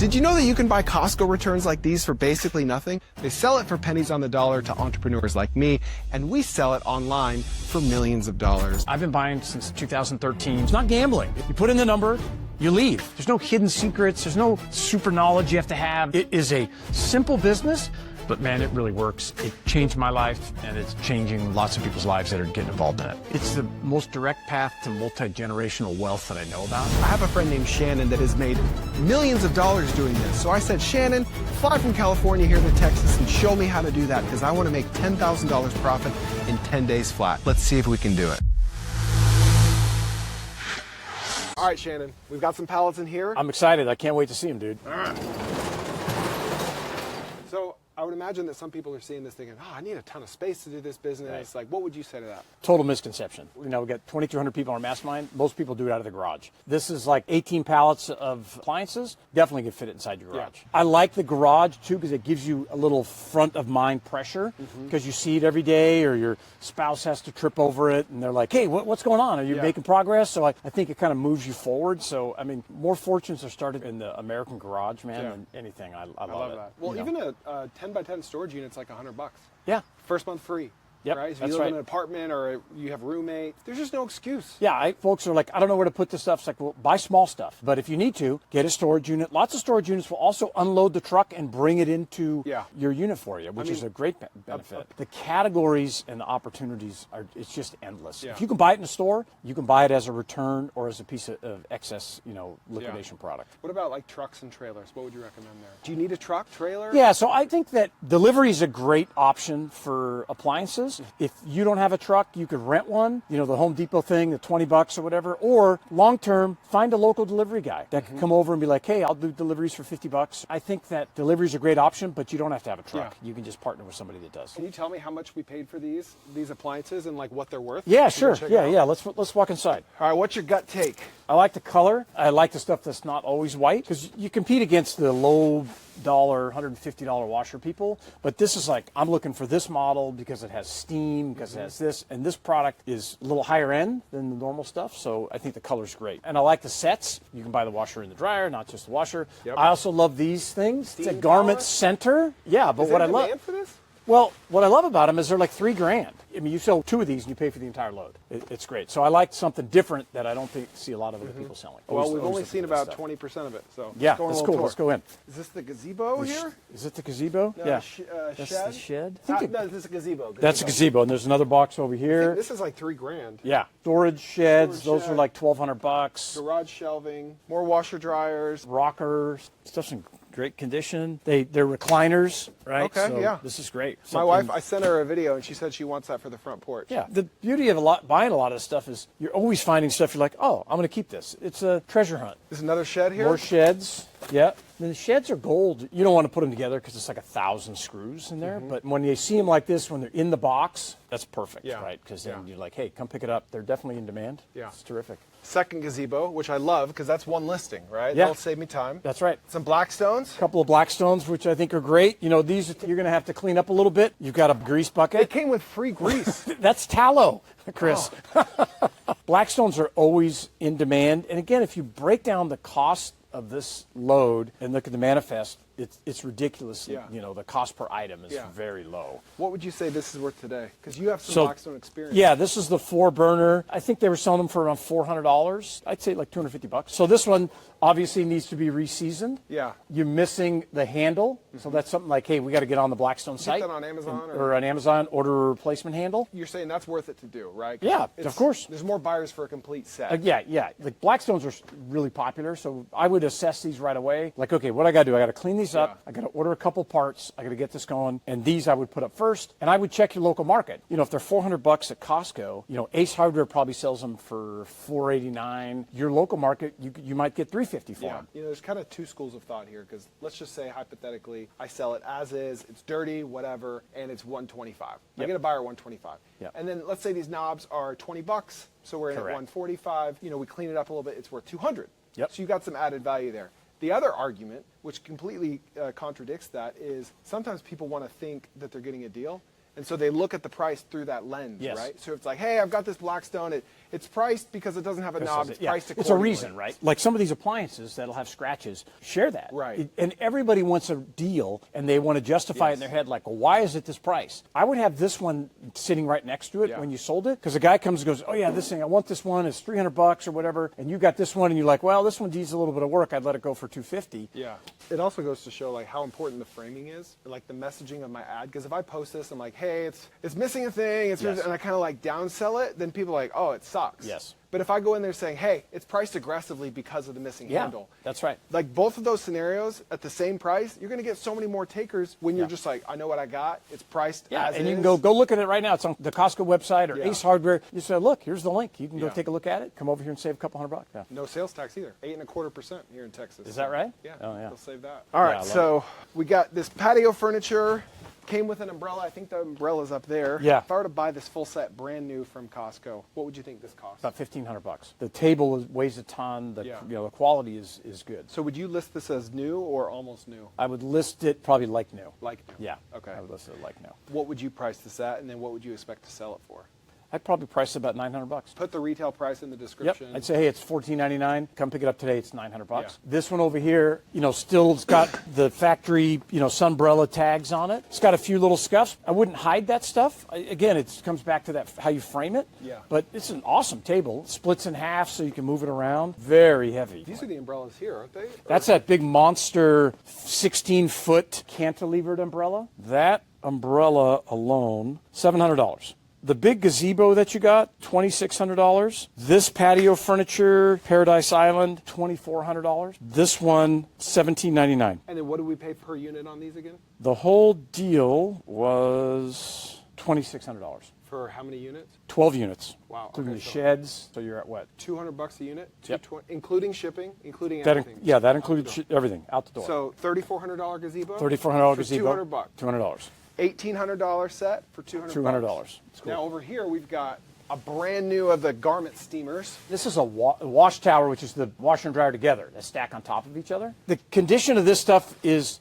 Did you know that you can buy Costco returns like these for basically nothing? They sell it for pennies on the dollar to entrepreneurs like me, and we sell it online for millions of dollars. I've been buying since 2013. It's not gambling. You put in the number, you leave. There's no hidden secrets. There's no super knowledge you have to have. It is a simple business, but man, it really works. It changed my life, and it's changing lots of people's lives that are getting involved in it. It's the most direct path to multi-generational wealth that I know about. I have a friend named Shannon that has made millions of dollars doing this. So I said, Shannon, fly from California here to Texas and show me how to do that, because I want to make $10,000 profit in 10 days flat. Let's see if we can do it. All right, Shannon, we've got some pallets in here. I'm excited. I can't wait to see them, dude. All right. So I would imagine that some people are seeing this thinking, oh, I need a ton of space to do this business. Right. Like, what would you say to that? Total misconception. You know, we got 2,200 people in our mastermind. Most people do it out of the garage. This is like 18 pallets of appliances. Definitely could fit it inside your garage. Yeah. I like the garage too, because it gives you a little front of mind pressure, because you see it every day, or your spouse has to trip over it and they're like, hey, what's going on? Are you making progress? So I think it kind of moves you forward. So, I mean, more fortunes are started in the American garage, man, than anything. I love it. That. Well, even a 10 by 10 storage unit's like $100. Yeah. First month free. Yep, right? So if that's you live right. in an apartment or you have roommates, there's just no excuse. Yeah, folks are like, I don't know where to put this stuff. It's like, well, buy small stuff. But if you need to, get a storage unit. Lots of storage units will also unload the truck and bring it into your unit for you, which is a great benefit. The categories and the opportunities it's just endless. If you can buy it in a store, you can buy it as a return or as a piece of excess, liquidation product. What about like trucks and trailers? What would you recommend there? Do you need a truck, trailer? Yeah, so I think that delivery is a great option for appliances. If you don't have a truck, you could rent one, the Home Depot thing, the $20 or whatever, or long term, find a local delivery guy that can come over and be like, hey, I'll do deliveries for $50. I think that delivery is a great option, but you don't have to have a truck. You can just partner with somebody that does. Can you tell me how much we paid for these appliances and like what they're worth? Yeah, sure. Yeah. Let's walk inside. All right, what's your gut take? I like the color. I like the stuff that's not always white, because you compete against the low dollar, $150 washer people. But this is like, I'm looking for this model because it has steam, because it has this, and this product is a little higher end than the normal stuff. So I think the color's great. And I like the sets. You can buy the washer and the dryer, not just the washer. Yep. I also love these things. Steam it's a garment center. Yeah, but what I love. Is there demand for this? Well, what I love about them is they're like $3,000. I mean, you sell 2 of these and you pay for the entire load. It's great. So I like something different that I don't see a lot of other people selling. Well, we've only seen about 20% of it. So yeah, that's cool. Let's go in. Is this the gazebo here? Is it the gazebo? No, yeah. That's the shed? No, this is a gazebo. That's a gazebo, and there's another box over here. This is like $3,000. Yeah. Storage sheds. Those are like $1,200. Garage shelving. More washer dryers. Rockers. Stuff's in great condition. They're recliners, right? Okay, so this is great. My wife, I sent her a video, and she said she wants that for the front porch. Yeah. The beauty of buying a lot of stuff is you're always finding stuff you're like, oh, I'm going to keep this. It's a treasure hunt. There's another shed here? More sheds. Yeah. And the sheds are gold. You don't want to put them together because it's like 1,000 screws in there. But when you see them like this, when they're in the box, that's perfect, right? Because then you're like, hey, come pick it up. They're definitely in demand. Yeah. It's terrific. Second gazebo, which I love because that's one listing, right? Yeah. That'll save me time. That's right. Some Blackstones. A couple of Blackstones, which I think are great. These you're going to have to clean up a little bit. You've got a grease bucket. It came with free grease. That's tallow, Chris. Oh. Blackstones are always in demand. And again, if you break down the cost of this load and look at the manifest, it's ridiculous. Yeah. The cost per item is very low. What would you say this is worth today? Because you have some Blackstone experience. Yeah, this is the 4-burner. I think they were selling them for around $400. I'd say like $250. So this one obviously needs to be reseasoned. Yeah. You're missing the handle. So that's something like, hey, we got to get on the Blackstone site. Get that on Amazon? Or on Amazon, order a replacement handle. You're saying that's worth it to do, right? Yeah, of course. There's more buyers for a complete set. Yeah. The Blackstones are really popular, so I would assess these right away. Like, okay, what I got to do? I got to clean these up. I got to order a couple parts. I got to get this going. And these I would put up first. And I would check your local market. If they're $400 at Costco, Ace Hardware probably sells them for $489. Your local market, you might get $350 for them. There's kind of two schools of thought here, because let's just say hypothetically, I sell it as is, it's dirty, whatever, and it's $125. I get a buyer $125. And then let's say these knobs are $20, so we're at $145. We clean it up a little bit, it's worth $200. So you got some added value there. The other argument, which completely contradicts that, is sometimes people want to think that they're getting a deal, and so they look at the price through that lens, right? So it's like, hey, I've got this Blackstone, It's priced because it doesn't have a knob. It's priced It's a accordingly. reason, right? Like some of these appliances that'll have scratches, share that. Right. And everybody wants a deal, and they want to justify it in their head, like, well, why is it this price? I would have this one sitting right next to it when you sold it, because the guy comes and goes, oh yeah, this thing, I want this one, it's $300 or whatever, and you got this one, and you're like, well, this one needs a little bit of work, I'd let it go for $250. Yeah. It also goes to show like how important the framing is, like the messaging of my ad. Because if I post this, I'm like, hey, it's missing a thing, and I kind of like downsell it, then people are like, oh, it sucks. Yes. But if I go in there saying, hey, it's priced aggressively because of the missing handle. That's right. Like both of those scenarios at the same price, you're going to get so many more takers when you're just like, I know what I got. It's priced as and you is. can go look at it right now. It's on the Costco website or Ace Hardware. You say, look, here's the link. You can go take a look at it. Come over here and save a couple $100. Yeah. No sales tax either. 8.25% here in Texas. Is that right? Yeah. Oh, yeah. They'll save that. All right. I love So we got this patio furniture. Came with an umbrella. I think the umbrella's up there. Yeah. If I were to buy this full set brand new from Costco, what would you think this costs? About $1,500. The table weighs a ton. The the quality is good. So would you list this as new or almost new? I would list it probably like new. Like new. Yeah. Okay. I would list it like new. What would you price this at, and then what would you expect to sell it for? I'd probably price it about $900. Put the retail price in the Yep. description. I'd say, hey, it's $14.99. Come pick it up today. It's $900. Yeah. This one over here, still's got the factory, Sunbrella tags on it. It's got a few little scuffs. I wouldn't hide that stuff. Again, it comes back to that how you frame it. Yeah. But it's an awesome table. It splits in half so you can move it around. Very heavy. These are the umbrellas here, aren't they? That's that big monster 16-foot cantilevered umbrella. That umbrella alone, $700. The big gazebo that you got, $2,600. This patio furniture, Paradise Island, $2,400. This one, $1,799. And then what do we pay per unit on these again? The whole deal was $2,600. For how many units? 12 units. Wow. Including Okay, the sheds. So you're at what? $200 a unit, Yep. including shipping, including That, everything. yeah, that included everything out the door. So $3,400 gazebo. $3,400 for gazebo. $200. $200. $1,800 set for $200. $200. Cool. Now over here we've got a brand new of the garment steamers. This is a wash tower, which is the washer and dryer together. They stack on top of each other. The condition of this stuff is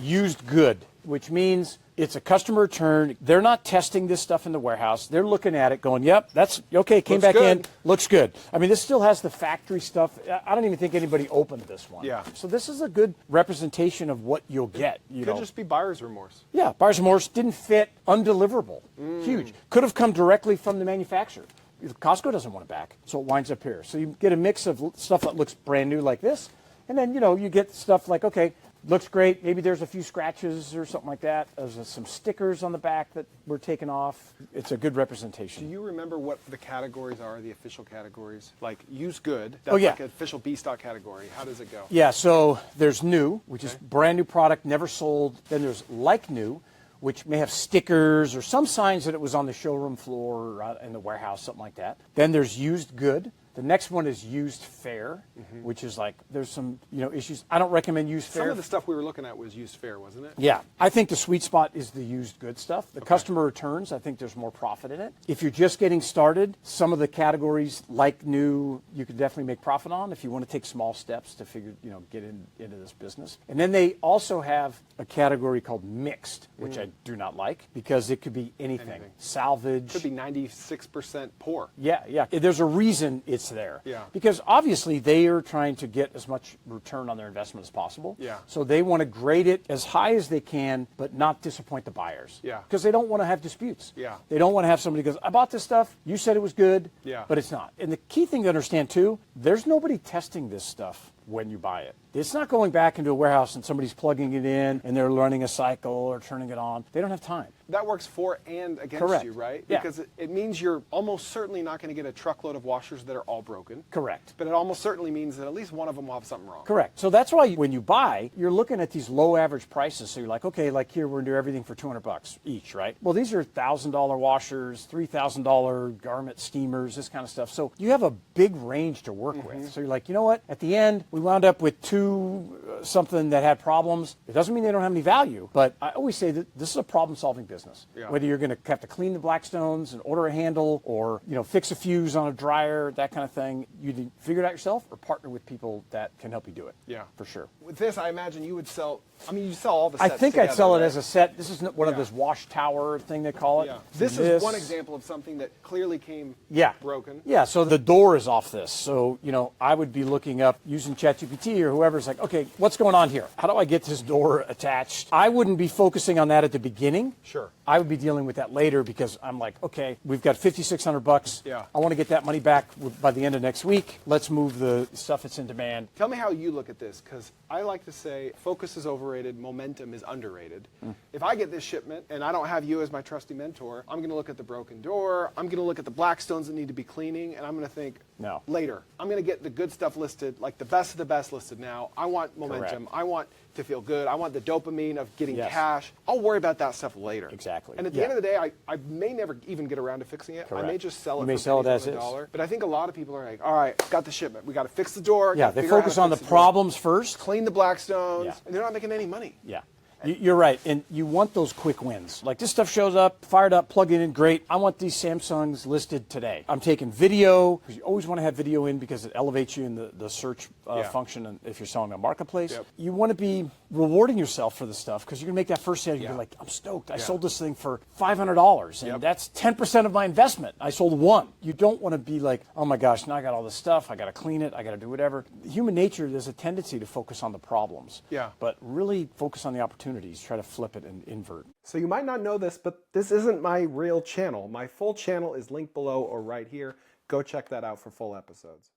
used good, which means it's a customer return. They're not testing this stuff in the warehouse. They're looking at it going, yep, that's okay, came Looks back good. in, looks good. I mean, this still has the factory stuff. I don't even think anybody opened this one. Yeah. So this is a good representation of what you'll get. Could just be buyer's remorse. Yeah, buyer's remorse, didn't fit, undeliverable, huge. Could have come directly from the manufacturer. Costco doesn't want it back, so it winds up here. So you get a mix of stuff that looks brand new like this, and then, you get stuff like, okay, looks great. Maybe there's a few scratches or something like that. There's some stickers on the back that were taken off. It's a good representation. Do you remember what the categories are, the official categories? Like used good, that's Oh, yeah. like an official B stock category. How does it go? Yeah, so there's new, which is brand new product, never sold. Then there's like new, which may have stickers or some signs that it was on the showroom floor or in the warehouse, something like that. Then there's used good. The next one is used fair, which is like there's some issues. I don't recommend used fair. Some of the stuff we were looking at was used fair, wasn't it? Yeah, I think the sweet spot is the used good stuff. The customer returns, I think there's more profit in it. If you're just getting started, some of the categories like new, you can definitely make profit on if you want to take small steps to figure, get into this business. And then they also have a category called mixed, which I do not like because it could be anything. Salvage. Could be 96% poor. Yeah. There's a reason it's there. Yeah. Because obviously they are trying to get as much return on their investment as possible. Yeah. So they want to grade it as high as they can, but not disappoint the buyers. Yeah. Because they don't want to have disputes. Yeah. They don't want to have somebody goes, I bought this stuff, you said it was good, Yeah. but it's not. And the key thing to understand too, there's nobody testing this stuff when you buy it. It's not going back into a warehouse and somebody's plugging it in and they're learning a cycle or turning it on. They don't have time. That works for and against Correct. you, right? Yeah. Because it means you're almost certainly not going to get a truckload of washers that are all broken. Correct. But it almost certainly means that at least one of them will have something wrong. Correct. So that's why when you buy, you're looking at these low average prices. So you're like, okay, like here we're going to do everything for $200 each, right? Well, these are $1,000 washers, $3,000 garment steamers, this kind of stuff. So you have a big range to work with. So you're like, you know what? At the end, we wound up with two to something that had problems. It doesn't mean they don't have any value, but I always say that this is a problem-solving business. Yeah. Whether you're going to have to clean the Blackstones and order a handle, or fix a fuse on a dryer, that kind of thing, you need to figure it out yourself or partner with people that can help you do it. Yeah, for sure. With this, I imagine you would sell. I mean, you sell all the sets I think together, I'd sell it right? as a set. This is one of Yeah. this wash tower thing they call it. Yeah. This is one example of something that clearly came broken. Yeah, so the door is off this. So, I would be looking up using ChatGPT or whoever's like, okay, what's going on here? How do I get this door attached? I wouldn't be focusing on that at the beginning. Sure. I would be dealing with that later because I'm like, okay, we've got $5,600. Yeah. I want to get that money back by the end of next week. Let's move the stuff that's in demand. Tell me how you look at this, because I like to say focus is overrated, momentum is underrated. If I get this shipment and I don't have you as my trusty mentor, I'm going to look at the broken door, I'm going to look at the Blackstones that need to be cleaning, and I'm going to think, No. later. I'm going to get the good stuff listed, like the best of the best listed now. I want momentum. Correct. I want to feel good. I want the dopamine of getting Yes. cash. I'll worry about that stuff later. Exactly. And at the Yeah. end of the day, I may never even get around to fixing it. I may Correct. just sell it You may for sell it pennies as on the is. dollar. But I think a lot of people are like, all right, got the shipment. We got to fix the door. Yeah, gotta they figure out how focus to on the fix door, problems first. clean the Blackstones, Yeah. and they're not making any money. Yeah. You're right, and you want those quick wins. Like this stuff shows up, fired up, plug it in, great. I want these Samsungs listed today. I'm taking video, because you always want to have video in because it elevates you in the search function and if you're selling a marketplace. Yep. You want to be rewarding yourself for the stuff because you're going to make that first sale. You're Yeah. gonna be like, I'm stoked. I sold this thing for $500, and Yep. that's 10% of my investment. I sold one. You don't want to be like, oh my gosh, now I got all this stuff. I got to clean it. I got to do whatever. Human nature, there's a tendency to focus on the problems. Yeah. But really focus on the opportunities. Try to flip it and invert. So you might not know this, but this isn't my real channel. My full channel is linked below or right here. Go check that out for full episodes.